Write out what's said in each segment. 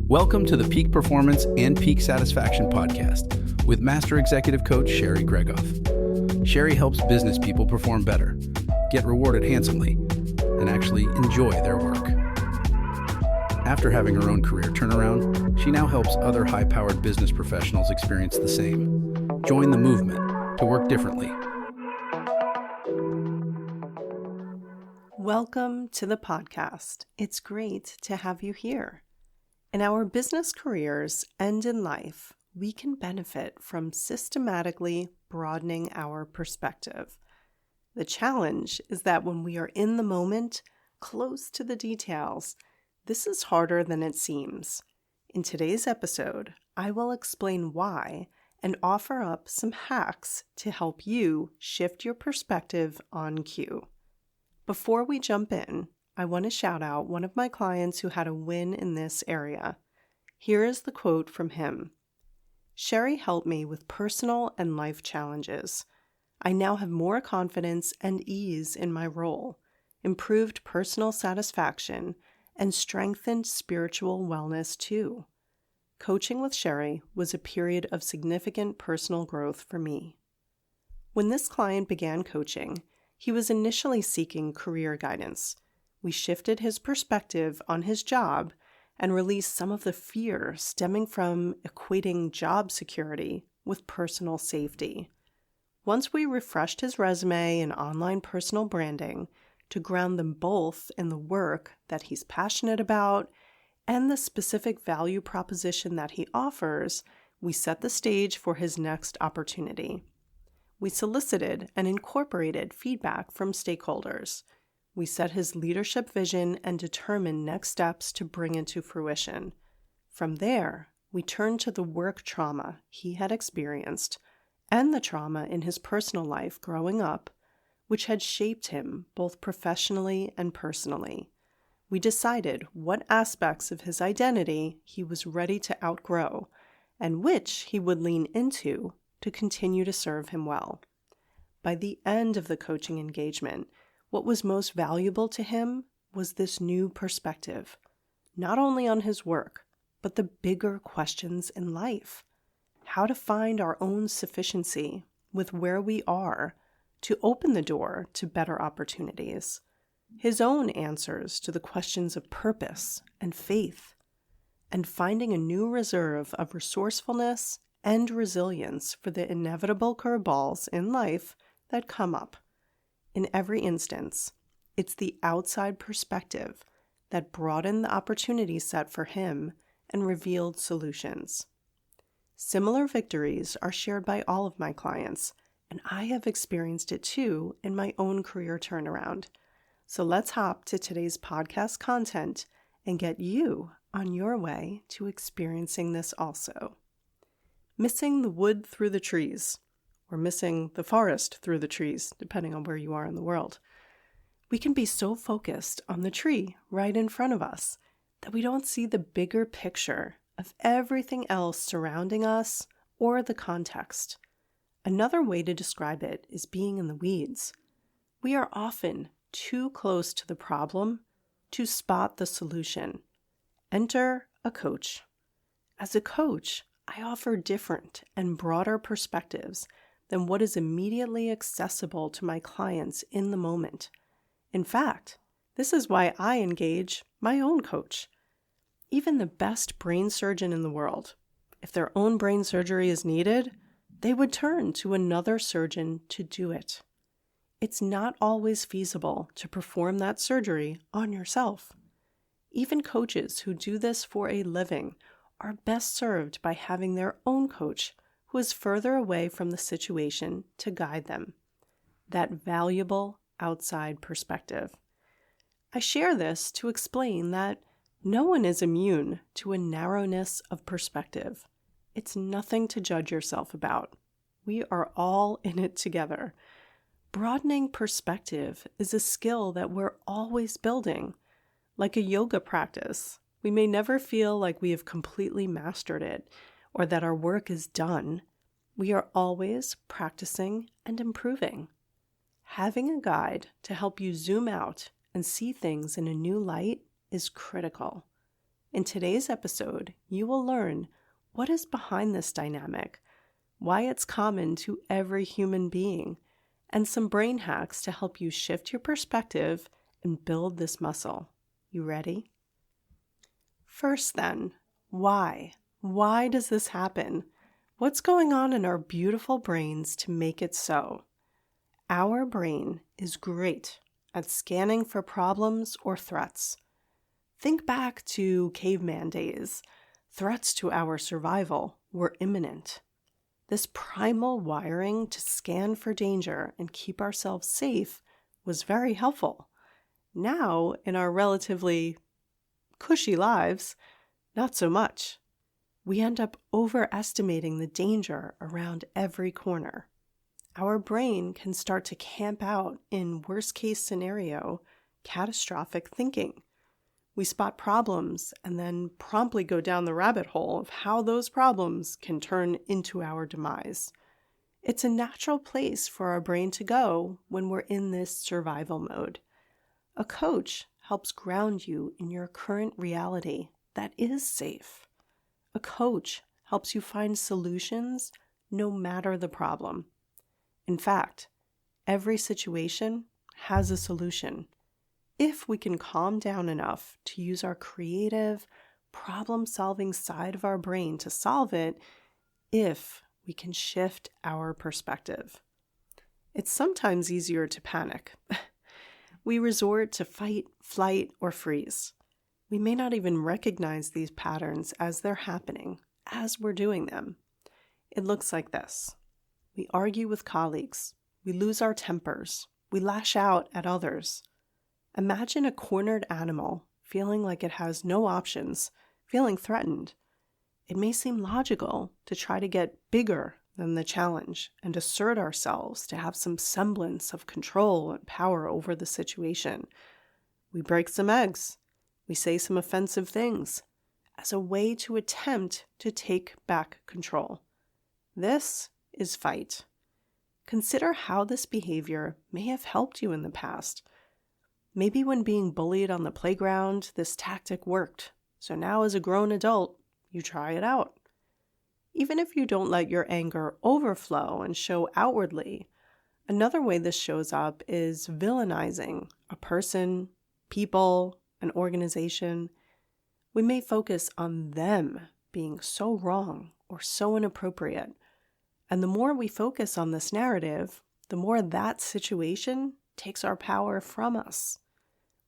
Welcome to the Peak Performance and Peak Satisfaction podcast with Master Executive Coach Sherry Gregoff. Sherry helps business people perform better, get rewarded handsomely, and actually enjoy their work. After having her own career turnaround, she now helps other high-powered business professionals experience the same. Join the movement to work differently. Welcome to the podcast. It's great to have you here. In our business careers and in life, we can benefit from systematically broadening our perspective. The challenge is that when we are in the moment, close to the details, this is harder than it seems. In today's episode, I will explain why and offer up some hacks to help you shift your perspective on cue. Before we jump in, I want to shout out one of my clients who had a win in this area. Here is the quote from him. Sherry helped me with personal and life challenges. I now have more confidence and ease in my role, improved personal satisfaction, and strengthened spiritual wellness too. Coaching with Sherry was a period of significant personal growth for me. When this client began coaching, he was initially seeking career guidance. We shifted his perspective on his job and released some of the fear stemming from equating job security with personal safety. Once we refreshed his resume and online personal branding to ground them both in the work that he's passionate about and the specific value proposition that he offers, we set the stage for his next opportunity. We solicited and incorporated feedback from stakeholders. We set his leadership vision and determined next steps to bring into fruition. From there, we turned to the work trauma he had experienced and the trauma in his personal life growing up, which had shaped him both professionally and personally. We decided what aspects of his identity he was ready to outgrow and which he would lean into to continue to serve him well. By the end of the coaching engagement, what was most valuable to him was this new perspective, not only on his work, but the bigger questions in life. How to find our own sufficiency with where we are to open the door to better opportunities. His own answers to the questions of purpose and faith, and finding a new reserve of resourcefulness and resilience for the inevitable curveballs in life that come up. In every instance, it's the outside perspective that broadened the opportunity set for him and revealed solutions. Similar victories are shared by all of my clients, and I have experienced it too in my own career turnaround. So let's hop to today's podcast content and get you on your way to experiencing this also. Missing the wood through the trees, or missing the forest through the trees, depending on where you are in the world. We can be so focused on the tree right in front of us that we don't see the bigger picture of everything else surrounding us or the context. Another way to describe it is being in the weeds. We are often too close to the problem to spot the solution. Enter a coach. As a coach, I offer different and broader perspectives than what is immediately accessible to my clients in the moment. In fact, this is why I engage my own coach. Even the best brain surgeon in the world, if their own brain surgery is needed, they would turn to another surgeon to do it. It's not always feasible to perform that surgery on yourself. Even coaches who do this for a living are best served by having their own coach who is further away from the situation to guide them. That valuable outside perspective. I share this to explain that no one is immune to a narrowness of perspective. It's nothing to judge yourself about. We are all in it together. Broadening perspective is a skill that we're always building. Like a yoga practice, we may never feel like we have completely mastered it or that our work is done. We are always practicing and improving. Having a guide to help you zoom out and see things in a new light is critical. In today's episode, you will learn what is behind this dynamic, why it's common to every human being, and some brain hacks to help you shift your perspective and build this muscle. You ready? First then, why? Why does this happen? What's going on in our beautiful brains to make it so? Our brain is great at scanning for problems or threats. Think back to caveman days. Threats to our survival were imminent. This primal wiring to scan for danger and keep ourselves safe was very helpful. Now, in our relatively cushy lives, not so much. We end up overestimating the danger around every corner. Our brain can start to camp out in worst-case scenario, catastrophic thinking. We spot problems and then promptly go down the rabbit hole of how those problems can turn into our demise. It's a natural place for our brain to go when we're in this survival mode. A coach helps ground you in your current reality that is safe. A coach helps you find solutions no matter the problem. In fact, every situation has a solution. If we can calm down enough to use our creative, problem-solving side of our brain to solve it, if we can shift our perspective. It's sometimes easier to panic. We resort to fight, flight, or freeze. We may not even recognize these patterns as they're happening, as we're doing them. It looks like this. We argue with colleagues. We lose our tempers. We lash out at others. Imagine a cornered animal feeling like it has no options, feeling threatened. It may seem logical to try to get bigger than the challenge and assert ourselves to have some semblance of control and power over the situation. We break some eggs. We say some offensive things as a way to attempt to take back control. This is fight. Consider how this behavior may have helped you in the past. Maybe when being bullied on the playground, this tactic worked. So now as a grown adult, you try it out. Even if you don't let your anger overflow and show outwardly, another way this shows up is villainizing a person, people, an organization. We may focus on them being so wrong or so inappropriate. And the more we focus on this narrative, the more that situation takes our power from us.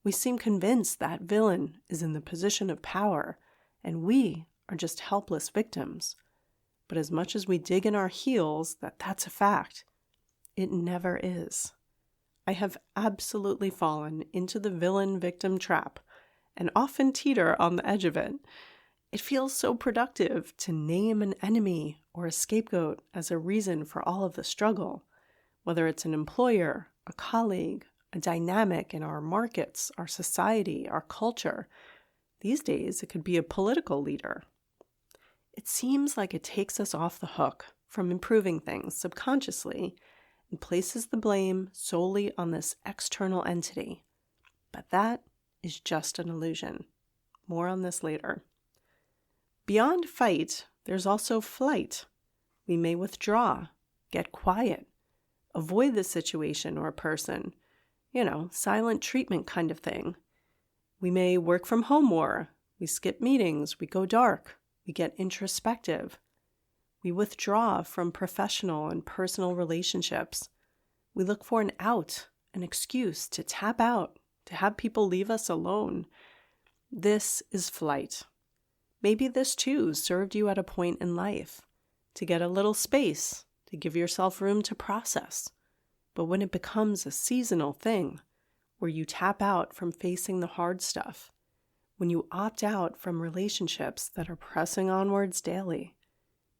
We seem convinced that villain is in the position of power, and we are just helpless victims. But as much as we dig in our heels that that's a fact, it never is. I have absolutely fallen into the villain-victim trap and often teeter on the edge of it. It feels so productive to name an enemy or a scapegoat as a reason for all of the struggle, whether it's an employer, a colleague, a dynamic in our markets, our society, our culture. These days, it could be a political leader. It seems like it takes us off the hook from improving things subconsciously and places the blame solely on this external entity. But that is just an illusion. More on this later. Beyond fight, there's also flight. We may withdraw, get quiet, avoid the situation or person, silent treatment kind of thing. We may work from home more. We skip meetings. We go dark. We get introspective. We withdraw from professional and personal relationships. We look for an out, an excuse to tap out, to have people leave us alone. This is flight. Maybe this too served you at a point in life, to get a little space, to give yourself room to process. But when it becomes a seasonal thing, where you tap out from facing the hard stuff, when you opt out from relationships that are pressing onwards daily,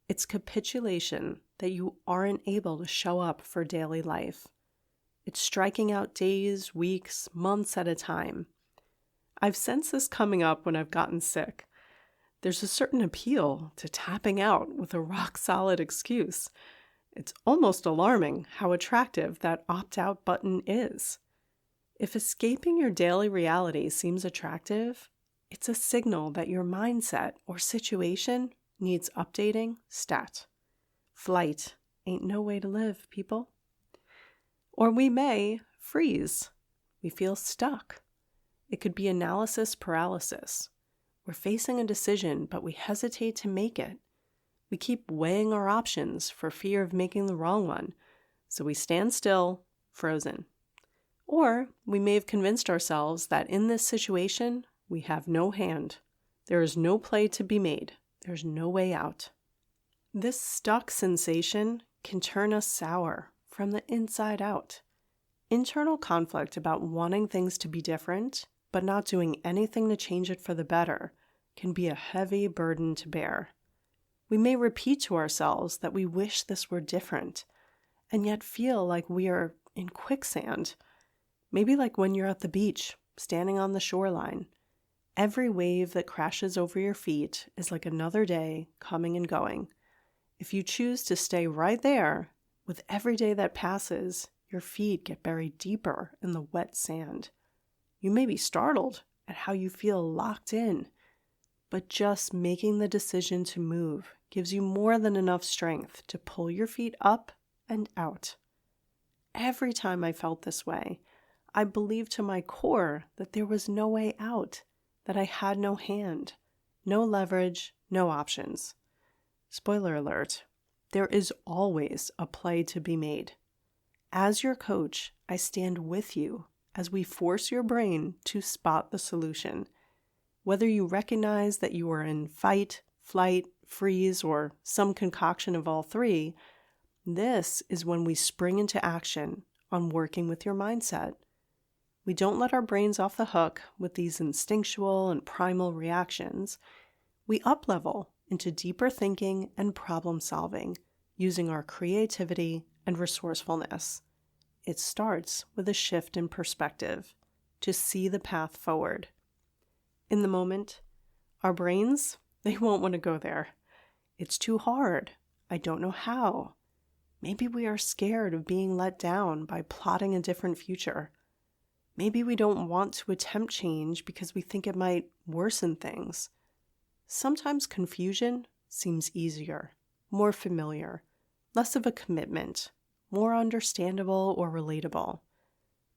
it's capitulation that you aren't able to show up for daily life. It's striking out days, weeks, months at a time. I've sensed this coming up when I've gotten sick. There's a certain appeal to tapping out with a rock-solid excuse. It's almost alarming how attractive that opt-out button is. If escaping your daily reality seems attractive, It's a signal that your mindset or situation needs updating stat. Flight ain't no way to live, people. Or we may freeze. We feel stuck. It could be analysis paralysis. We're facing a decision, but we hesitate to make it. We keep weighing our options for fear of making the wrong one, so we stand still, frozen. Or we may have convinced ourselves that in this situation, we have no hand. There is no play to be made. There's no way out. This stuck sensation can turn us sour from the inside out. Internal conflict about wanting things to be different, but not doing anything to change it for the better, can be a heavy burden to bear. We may repeat to ourselves that we wish this were different, and yet feel like we are in quicksand. Maybe like when you're at the beach, standing on the shoreline. Every wave that crashes over your feet is like another day coming and going. If you choose to stay right there, with every day that passes, your feet get buried deeper in the wet sand. You may be startled at how you feel locked in, but just making the decision to move gives you more than enough strength to pull your feet up and out. Every time I felt this way, I believed to my core that there was no way out, that I had no hand, no leverage, no options. Spoiler alert, there is always a play to be made. As your coach, I stand with you as we force your brain to spot the solution. Whether you recognize that you are in fight, flight, freeze, or some concoction of all three, this is when we spring into action on working with your mindset. We don't let our brains off the hook with these instinctual and primal reactions. We up-level into deeper thinking and problem solving using our creativity and resourcefulness. It starts with a shift in perspective to see the path forward. In the moment, our brains, they won't want to go there. It's too hard. I don't know how. Maybe we are scared of being let down by plotting a different future. Maybe we don't want to attempt change because we think it might worsen things. Sometimes confusion seems easier, more familiar, less of a commitment, more understandable or relatable.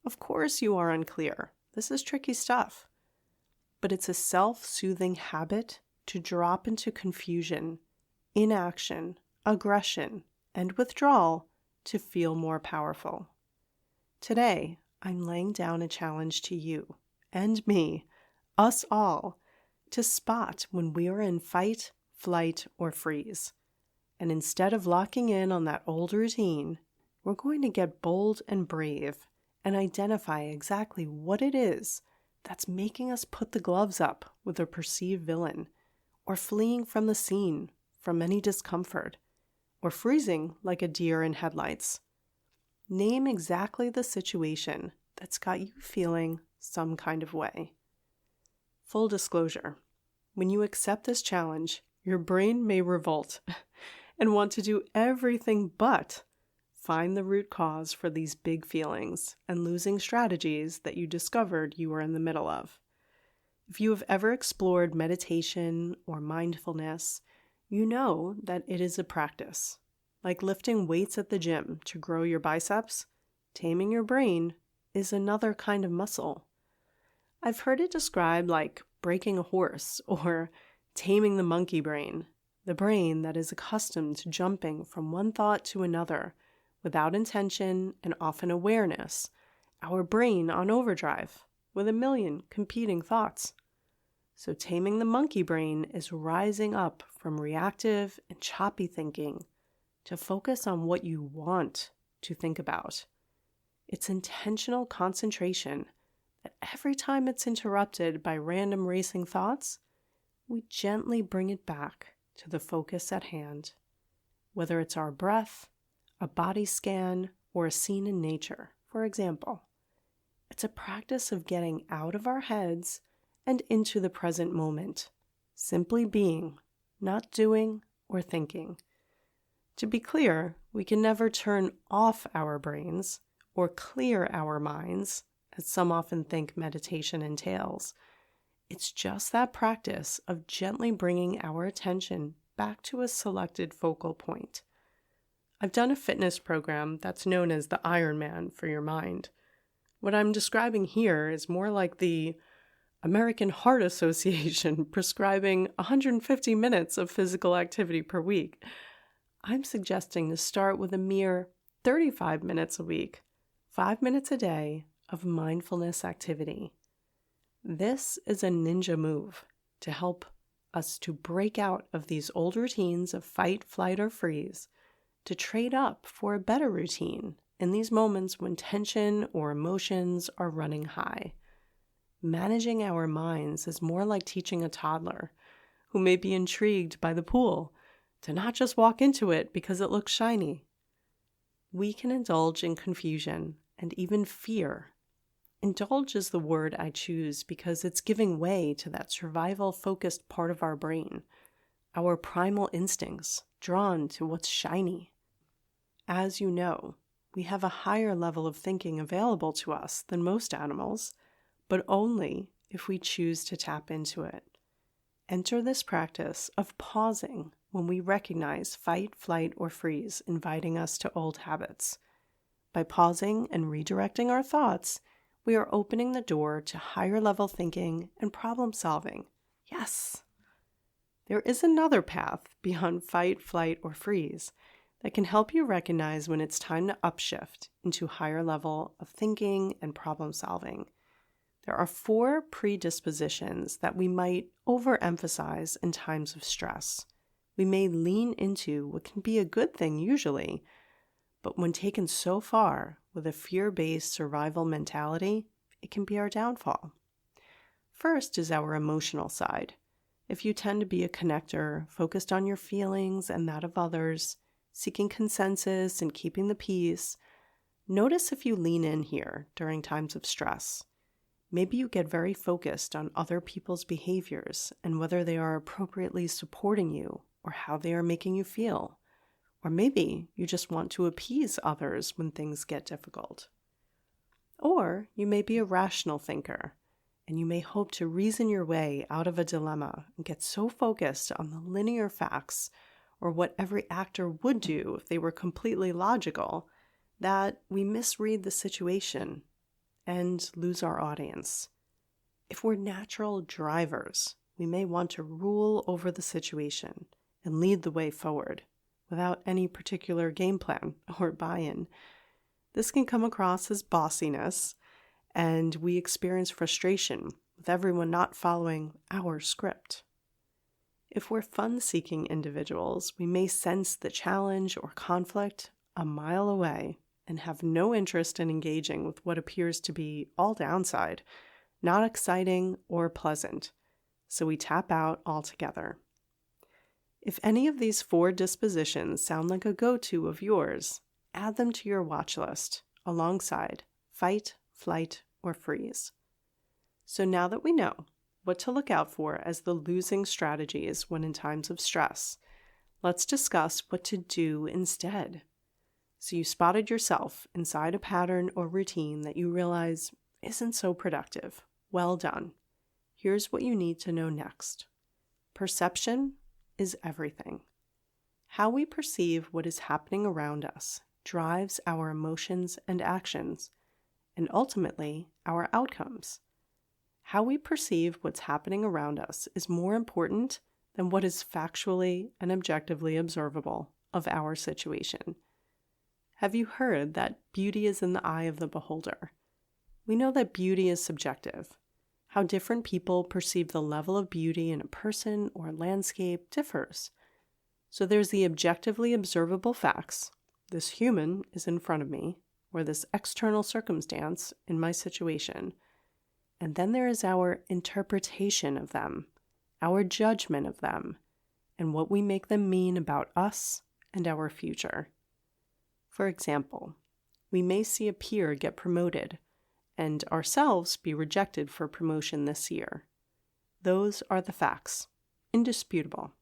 Of course you are unclear. This is tricky stuff. But it's a self-soothing habit to drop into confusion, inaction, aggression, and withdrawal to feel more powerful. Today, I'm laying down a challenge to you and me, us all, to spot when we are in fight, flight, or freeze. And instead of locking in on that old routine, we're going to get bold and brave and identify exactly what it is that's making us put the gloves up with a perceived villain, or fleeing from the scene from any discomfort, or freezing like a deer in headlights. Name exactly the situation that's got you feeling some kind of way. Full disclosure, when you accept this challenge, your brain may revolt and want to do everything but find the root cause for these big feelings and losing strategies that you discovered you were in the middle of. If you have ever explored meditation or mindfulness, you know that it is a practice. Like lifting weights at the gym to grow your biceps, taming your brain is another kind of muscle. I've heard it described like breaking a horse or taming the monkey brain, the brain that is accustomed to jumping from one thought to another without intention and often awareness, our brain on overdrive with a million competing thoughts. So taming the monkey brain is rising up from reactive and choppy thinking to focus on what you want to think about. It's intentional concentration that every time it's interrupted by random racing thoughts, we gently bring it back to the focus at hand. Whether it's our breath, a body scan, or a scene in nature, for example. It's a practice of getting out of our heads and into the present moment, simply being, not doing or thinking. To be clear, we can never turn off our brains or clear our minds, as some often think meditation entails. It's just that practice of gently bringing our attention back to a selected focal point. I've done a fitness program that's known as the Ironman for your mind. What I'm describing here is more like the American Heart Association prescribing 150 minutes of physical activity per week. I'm suggesting to start with a mere 35 minutes a week, 5 minutes a day of mindfulness activity. This is a ninja move to help us to break out of these old routines of fight, flight, or freeze, to trade up for a better routine in these moments when tension or emotions are running high. Managing our minds is more like teaching a toddler who may be intrigued by the pool to not just walk into it because it looks shiny. We can indulge in confusion and even fear. Indulge is the word I choose because it's giving way to that survival-focused part of our brain, our primal instincts drawn to what's shiny. As you know, we have a higher level of thinking available to us than most animals, but only if we choose to tap into it. Enter this practice of pausing when we recognize fight, flight, or freeze inviting us to old habits. By pausing and redirecting our thoughts, we are opening the door to higher level thinking and problem solving. Yes! There is another path beyond fight, flight, or freeze that can help you recognize when it's time to upshift into higher level of thinking and problem solving. There are 4 predispositions that we might overemphasize in times of stress. We may lean into what can be a good thing usually, but when taken so far with a fear-based survival mentality, it can be our downfall. First is our emotional side. If you tend to be a connector, focused on your feelings and that of others, seeking consensus and keeping the peace, notice if you lean in here during times of stress. Maybe you get very focused on other people's behaviors and whether they are appropriately supporting you or how they are making you feel. Or maybe you just want to appease others when things get difficult. Or you may be a rational thinker, and you may hope to reason your way out of a dilemma and get so focused on the linear facts or what every actor would do if they were completely logical that we misread the situation and lose our audience. If we're natural drivers, we may want to rule over the situation and lead the way forward without any particular game plan or buy-in. This can come across as bossiness, and we experience frustration with everyone not following our script. If we're fun-seeking individuals, we may sense the challenge or conflict a mile away and have no interest in engaging with what appears to be all downside, not exciting or pleasant, so we tap out altogether. If any of these 4 dispositions sound like a go-to of yours, add them to your watch list alongside fight, flight, or freeze. So now that we know what to look out for as the losing strategies when in times of stress, let's discuss what to do instead. So you spotted yourself inside a pattern or routine that you realize isn't so productive. Well done. Here's what you need to know next. Perception is everything. How we perceive what is happening around us drives our emotions and actions, and ultimately our outcomes. How we perceive what's happening around us is more important than what is factually and objectively observable of our situation. Have you heard that beauty is in the eye of the beholder? We know that beauty is subjective. How different people perceive the level of beauty in a person or landscape differs. So there's the objectively observable facts. This human is in front of me, or this external circumstance in my situation. And then there is our interpretation of them, our judgment of them, and what we make them mean about us and our future. For example, we may see a peer get promoted and ourselves be rejected for promotion this year. Those are the facts, indisputable.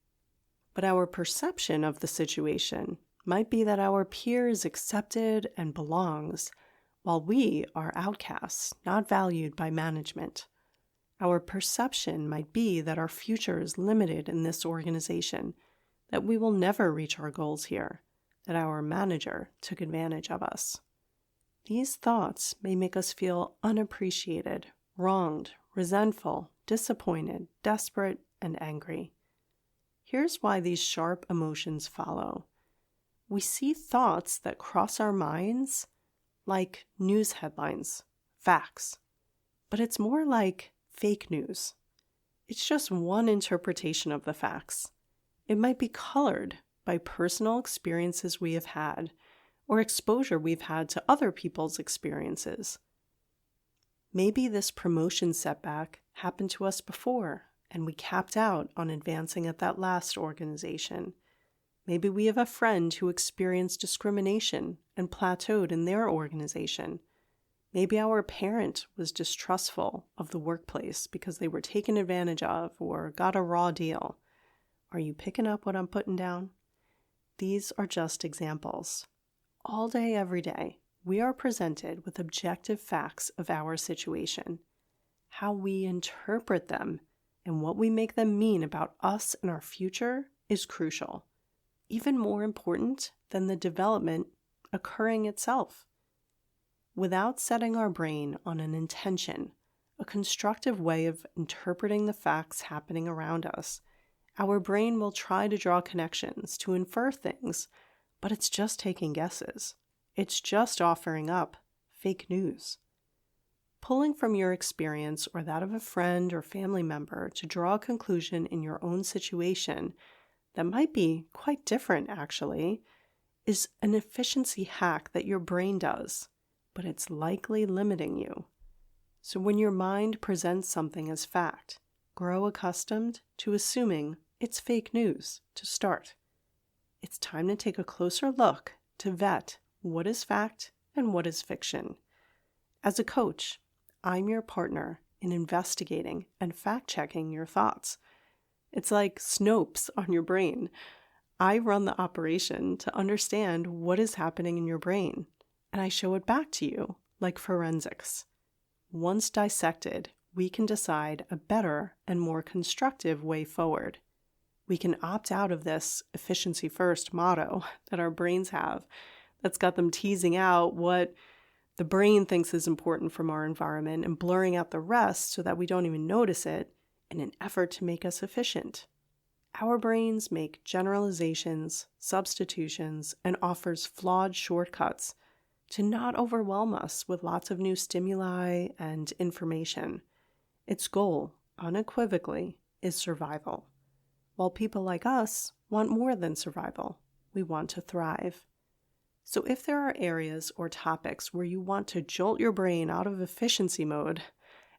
But our perception of the situation might be that our peer is accepted and belongs, while we are outcasts, not valued by management. Our perception might be that our future is limited in this organization, that we will never reach our goals here, that our manager took advantage of us. These thoughts may make us feel unappreciated, wronged, resentful, disappointed, desperate, and angry. Here's why these sharp emotions follow. We see thoughts that cross our minds like news headlines, facts, but it's more like fake news. It's just one interpretation of the facts. It might be colored by personal experiences we have had or exposure we've had to other people's experiences. Maybe this promotion setback happened to us before and we capped out on advancing at that last organization. Maybe we have a friend who experienced discrimination and plateaued in their organization. Maybe our parent was distrustful of the workplace because they were taken advantage of or got a raw deal. Are you picking up what I'm putting down? These are just examples. All day, every day, we are presented with objective facts of our situation. How we interpret them and what we make them mean about us and our future is crucial, even more important than the development occurring itself. Without setting our brain on an intention, a constructive way of interpreting the facts happening around us, our brain will try to draw connections, to infer things, but it's just taking guesses. It's just offering up fake news. Pulling from your experience or that of a friend or family member to draw a conclusion in your own situation that might be quite different, actually, is an efficiency hack that your brain does, but it's likely limiting you. So when your mind presents something as fact, grow accustomed to assuming it's fake news to start. It's time to take a closer look to vet what is fact and what is fiction. As a coach, I'm your partner in investigating and fact-checking your thoughts. It's like Snopes on your brain. I run the operation to understand what is happening in your brain, and I show it back to you like forensics. Once dissected, we can decide a better and more constructive way forward. We can opt out of this efficiency first motto that our brains have that's got them teasing out what the brain thinks is important from our environment and blurring out the rest so that we don't even notice it in an effort to make us efficient. Our brains make generalizations, substitutions, and offers flawed shortcuts to not overwhelm us with lots of new stimuli and information. Its goal, unequivocally, is survival. While people like us want more than survival, we want to thrive. So if there are areas or topics where you want to jolt your brain out of efficiency mode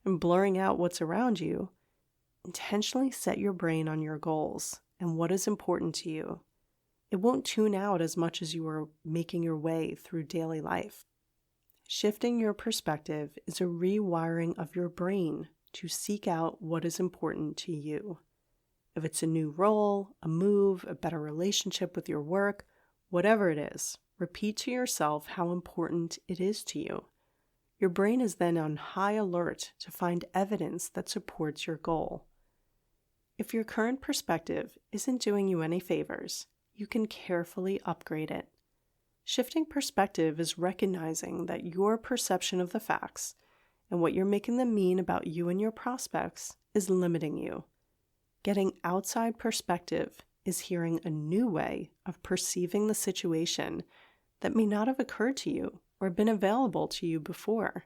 and blurring out what's around you, intentionally set your brain on your goals and what is important to you. It won't tune out as much as you are making your way through daily life. Shifting your perspective is a rewiring of your brain to seek out what is important to you. If it's a new role, a move, a better relationship with your work, whatever it is, repeat to yourself how important it is to you. Your brain is then on high alert to find evidence that supports your goal. If your current perspective isn't doing you any favors, you can carefully upgrade it. Shifting perspective is recognizing that your perception of the facts and what you're making them mean about you and your prospects is limiting you. Getting outside perspective is hearing a new way of perceiving the situation that may not have occurred to you or been available to you before.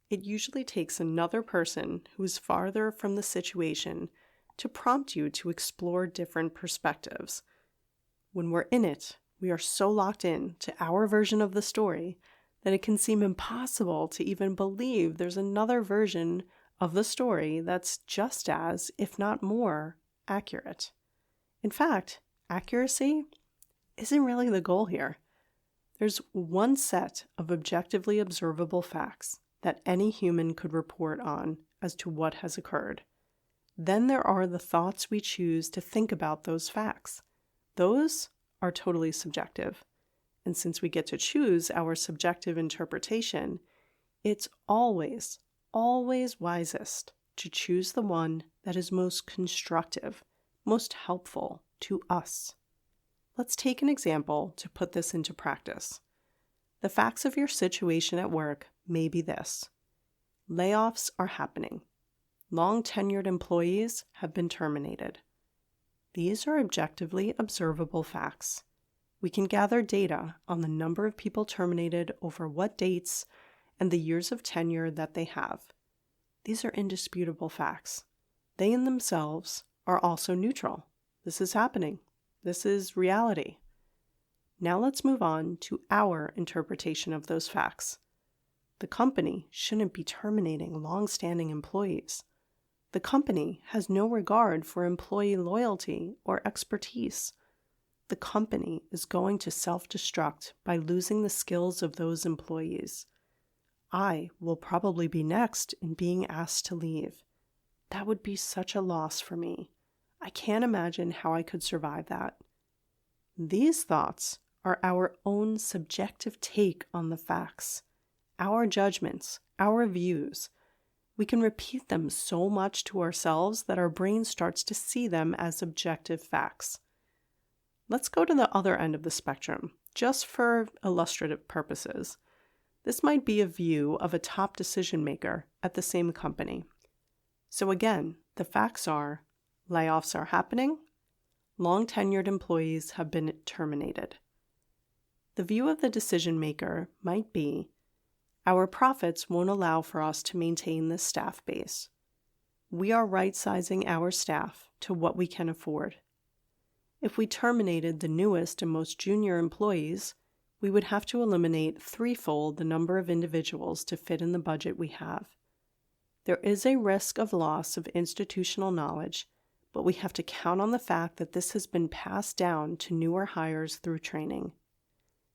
It usually takes another person who is farther from the situation to prompt you to explore different perspectives. When we're in it, we are so locked in to our version of the story that it can seem impossible to even believe there's another version of the story that's just as, if not more, accurate. In fact, accuracy isn't really the goal here. There's one set of objectively observable facts that any human could report on as to what has occurred. Then there are the thoughts we choose to think about those facts. Those are totally subjective. And since we get to choose our subjective interpretation, it's always wisest to choose the one that is most constructive, most helpful to us. Let's take an example to put this into practice. The facts of your situation at work may be this. Layoffs are happening. Long-tenured employees have been terminated. These are objectively observable facts. We can gather data on the number of people terminated over what dates and the years of tenure that they have. These are indisputable facts. They in themselves are also neutral. This is happening. This is reality. Now let's move on to our interpretation of those facts. The company shouldn't be terminating long-standing employees. The company has no regard for employee loyalty or expertise. The company is going to self-destruct by losing the skills of those employees. I will probably be next in being asked to leave. That would be such a loss for me. I can't imagine how I could survive that. These thoughts are our own subjective take on the facts, our judgments, our views. We can repeat them so much to ourselves that our brain starts to see them as objective facts. Let's go to the other end of the spectrum, just for illustrative purposes. This might be a view of a top decision maker at the same company. So again, the facts are, layoffs are happening, long-tenured employees have been terminated. The view of the decision maker might be, our profits won't allow for us to maintain this staff base. We are right-sizing our staff to what we can afford. If we terminated the newest and most junior employees, we would have to eliminate threefold the number of individuals to fit in the budget we have. There is a risk of loss of institutional knowledge, but we have to count on the fact that this has been passed down to newer hires through training.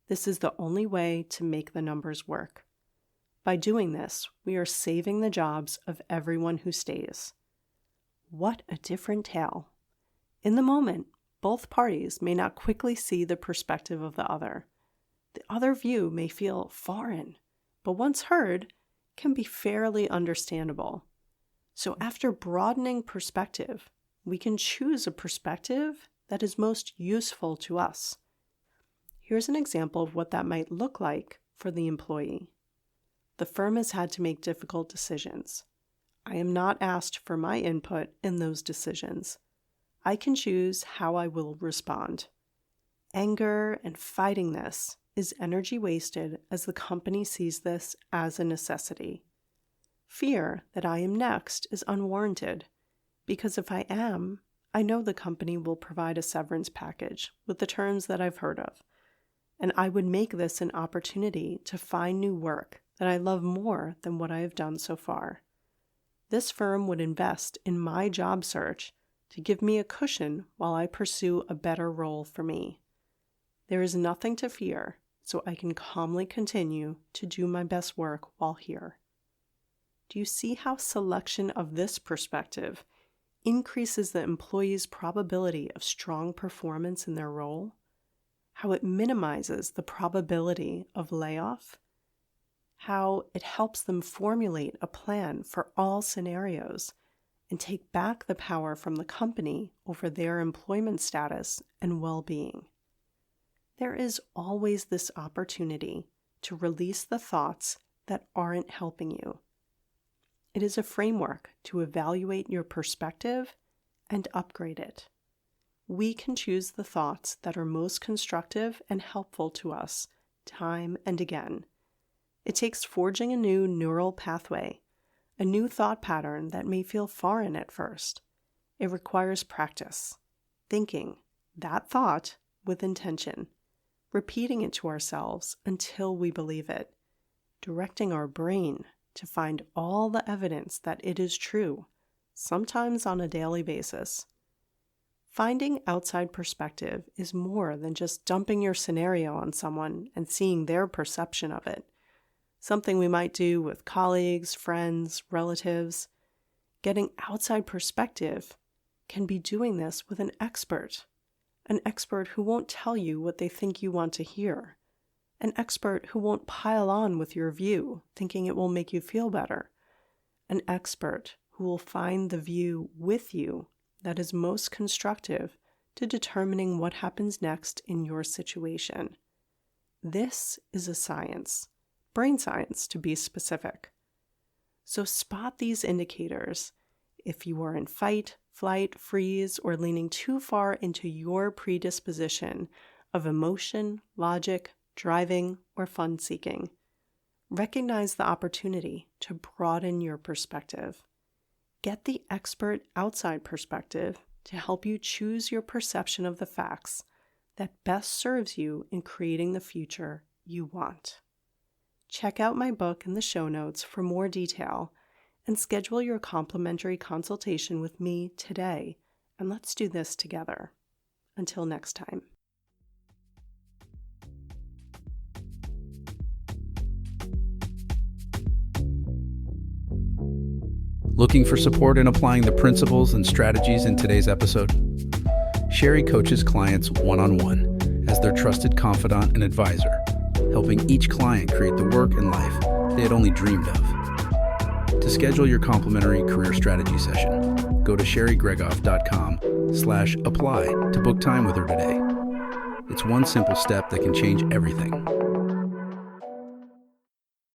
This is the only way to make the numbers work. By doing this, we are saving the jobs of everyone who stays. What a different tale. In the moment, both parties may not quickly see the perspective of the other. The other view may feel foreign, but once heard, can be fairly understandable. So after broadening perspective, we can choose a perspective that is most useful to us. Here's an example of what that might look like for the employee. The firm has had to make difficult decisions. I am not asked for my input in those decisions. I can choose how I will respond. Anger and fighting this is energy wasted as the company sees this as a necessity. Fear that I am next is unwarranted, because if I am, I know the company will provide a severance package with the terms that I've heard of, and I would make this an opportunity to find new work that I love more than what I have done so far. This firm would invest in my job search to give me a cushion while I pursue a better role for me. There is nothing to fear, so I can calmly continue to do my best work while here. Do you see how selection of this perspective increases the employee's probability of strong performance in their role? How it minimizes the probability of layoff? How it helps them formulate a plan for all scenarios and take back the power from the company over their employment status and well-being. There is always this opportunity to release the thoughts that aren't helping you. It is a framework to evaluate your perspective and upgrade it. We can choose the thoughts that are most constructive and helpful to us time and again. It takes forging a new neural pathway, a new thought pattern that may feel foreign at first. It requires practice, thinking that thought with intention, repeating it to ourselves until we believe it, directing our brain to find all the evidence that it is true, sometimes on a daily basis. Finding outside perspective is more than just dumping your scenario on someone and seeing their perception of it. Something we might do with colleagues, friends, relatives. Getting outside perspective can be doing this with an expert who won't tell you what they think you want to hear, an expert who won't pile on with your view, thinking it will make you feel better, an expert who will find the view with you that is most constructive to determining what happens next in your situation. This is a science, brain science to be specific. So spot these indicators. If you are in fight, flight, freeze, or leaning too far into your predisposition of emotion, logic, driving, or fun-seeking, recognize the opportunity to broaden your perspective. Get the expert outside perspective to help you choose your perception of the facts that best serves you in creating the future you want. Check out my book in the show notes for more detail and schedule your complimentary consultation with me today, and let's do this together. Until next time. Looking for support in applying the principles and strategies in today's episode? Sherry coaches clients one-on-one as their trusted confidant and advisor, helping each client create the work and life they had only dreamed of. To schedule your complimentary career strategy session, go to sherrygregoff.com/apply to book time with her today. It's one simple step that can change everything.